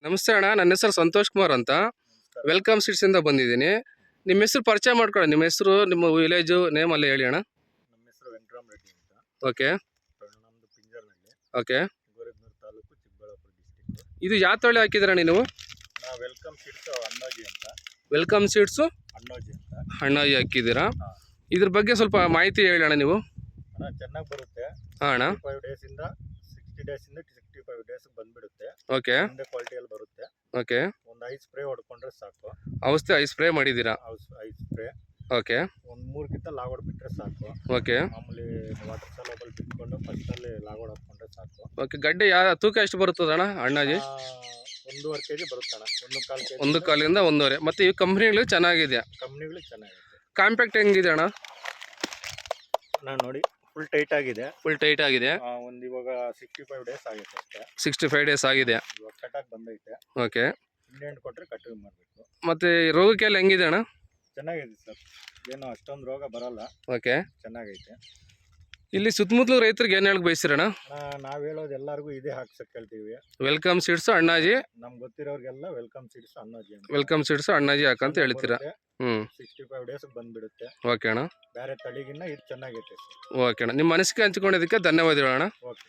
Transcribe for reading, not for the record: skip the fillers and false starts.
ನಮಸ್ತೆ ಅಣ್ಣ, ನನ್ನ ಹೆಸರು ಸಂತೋಷ್ ಕುಮಾರ್ ಅಂತ. ವೆಲ್ಕಮ್ ಸೀಡ್ಸಿಂದ ಬಂದಿದ್ದೀನಿ. ನಿಮ್ಮ ಹೆಸರು ಪರಿಚಯ ಮಾಡ್ಕೊಳ್ಳಿ. ನಿಮ್ಮ ಹೆಸರು, ನಿಮ್ಮ ವಿಲೇಜು ನೇಮ್ ಅಲ್ಲೇ ಹೇಳಿ ಅಣ್ಣ. ನಮ್ಮ ಹೆಸರು ವೆಂಕಟರಾಮ್ ರೆಡ್ಡಿ ಅಂತ. ಓಕೆ ನಮ್ಮದು ಪಿಂಜರ್ನಹಳ್ಳಿ, ಓಕೆ. ಗೋರೆಗ್ನೂರು ತಾಲೂಕು, ಚಿಕ್ಕಬಳ್ಳಾಪುರ ಡಿಸ್ಟಿಕ್. ಇದು ಯಾವ ತಳಿ ಹಾಕಿದ್ದೀರಾ ನೀವು? ನಾವು ವೆಲ್ಕಮ್ ಸೀಡ್ಸ್ ಅಣ್ಣಾಜಿ ಅಂತ. ವೆಲ್ಕಮ್ ಸೀಡ್ಸು ಅಣ್ಣಾಜಿ ಅಂತ ಅಣ್ಣಾಜಿ ಹಾಕಿದ್ದೀರಾ? ಹಾ. ಇದ್ರ ಬಗ್ಗೆ ಸ್ವಲ್ಪ ಮಾಹಿತಿ ಹೇಳಿ ಅಣ್ಣ ನೀವು. ಅಣ್ಣ ಚೆನ್ನಾಗಿ ಬರುತ್ತೆ. ಹಾಂ ಅಣ್ಣ. 5 ಡೇಸಿಂದ 60 ಡೇಸಿಂದ 65 ಡೇಸ್ ಬಂದ್ಬಿಡುತ್ತೆ. ಓಕೆ ಒಂದೇ ಕ್ವಾಲಿಟಿಯಲ್ಲಿ ಬರುತ್ತೆ. ಓಕೆ. ಒಂದು 5 ಸ್ಪ್ರೇ ಹೊಡ್ಕೊಂಡ್ರೆ ಸಾಕು. ಔಷಧಿ 5 ಸ್ಪ್ರೇ ಮಾಡಿದ್ದೀರಾ? 5 ಸ್ಪ್ರೇ ಓಕೆ ಒಂದು 3 ಕಿಂತ ಲಾಗೋಡ್ ಬಿಟ್ಟರೆ ಸಾಕು. ಓಕೆ ಮಾಮೂಲಿ ವಾಟರ್ ಸಲೋಬಲ್ ಬಿಟ್ಕೊಂಡು ಫಸ್ಟಲ್ಲಿ ಲಾಗೋಡ್ ಹಾಕ್ಕೊಂಡ್ರೆ ಸಾಕು. ಓಕೆ. ಗಡ್ಡೆ ತೂಕ ಎಷ್ಟು ಬರುತ್ತದಣ್ಣ ಅಣ್ಣಾಜಿ? 1.5 kg ಬರುತ್ತೆ ಅಣ್ಣ. 1.25 kg. 1.25 1.5. ಮತ್ತು ಈ ಕಂಪ್ನಿಗಳು ಚೆನ್ನಾಗಿದೆ, ಕಂಪ್ನಿಗಳು ಚೆನ್ನಾಗಿದೆ. ಕಾಂಪ್ಯಾಕ್ಟ್ ಹೆಂಗಿದೆ ಅಣ್ಣ? ನಾನು ನೋಡಿ ಫುಲ್ ಟೈಟ್ ಆಗಿದೆ. ಫುಲ್ ಟೈಟ್ ಆಗಿದೆ. ಒಂದು ಇವಾಗ 65 ಡೇಸ್ ಆಗೈತೆ ಅಷ್ಟೇ. 65 ಡೇಸ್ ಆಗಿದೆ. ಇವಾಗ ಕಟಾಕ್ ಬಂದೈತೆ. ಓಕೆ. ಇನ್ನೆಂಟು ಕೊಟ್ಟರೆ ಕಟಿಂಗ್ ಮಾಡಬೇಕು. ಮತ್ತು ರೋಗಕ್ಕೆಲ್ಲ ಹೆಂಗಿದೆ ಅಣ್ಣ? ಚೆನ್ನಾಗಿದೆ ಸರ್, ಏನು ಅಷ್ಟೊಂದು ರೋಗ ಬರಲ್ಲ. ಓಕೆ. ಚೆನ್ನಾಗೈತೆ. ಇಲ್ಲಿ ಸುತ್ತಮುತ್ತಲು ರೈತರಿಗೆ ಏನು ಹೇಳಕ್ ಬಯಸಿರಣ್ಣ? ನಾವು ಹೇಳೋದು ಎಲ್ಲರಿಗೂ ಇದೇ ಹಾಕ್ಸಕ್ಕೆ ಹೇಳ್ತೀವಿ. ವೆಲ್ಕಮ್ ಸೀಡ್ಸು ಅಣ್ಣಾಜಿ. ನಮ್ಗೆ ಗೊತ್ತಿರೋರಿಗೆಲ್ಲ ವೆಲ್ಕಮ್ ಸೀಡ್ಸ್ ಅಣ್ಣಾಜಿ ಅಂತ. ವೆಲ್ಕಮ್ ಸೀಡ್ಸು ಅಣ್ಣಾಜಿ ಹಾಕಂತ ಹೇಳ್ತೀರಾ? 65 ಡೇಸ್ ಬಂದ್ಬಿಡುತ್ತೆ. ಓಕೆ ಅಣ್ಣ. ಬೇರೆ ತಳಿಗಿನ್ನ ಇದು ಚೆನ್ನಾಗೈತೆ. ಓಕೆ ಅಣ್ಣ, ನಿಮ್ಮ ಮನಸ್ಸಿಗೆ ಹಂಚಿಕೊಂಡಿದ್ದಕ್ಕೆ ಧನ್ಯವಾದಗಳು ಅಣ್ಣ. ಓಕೆ.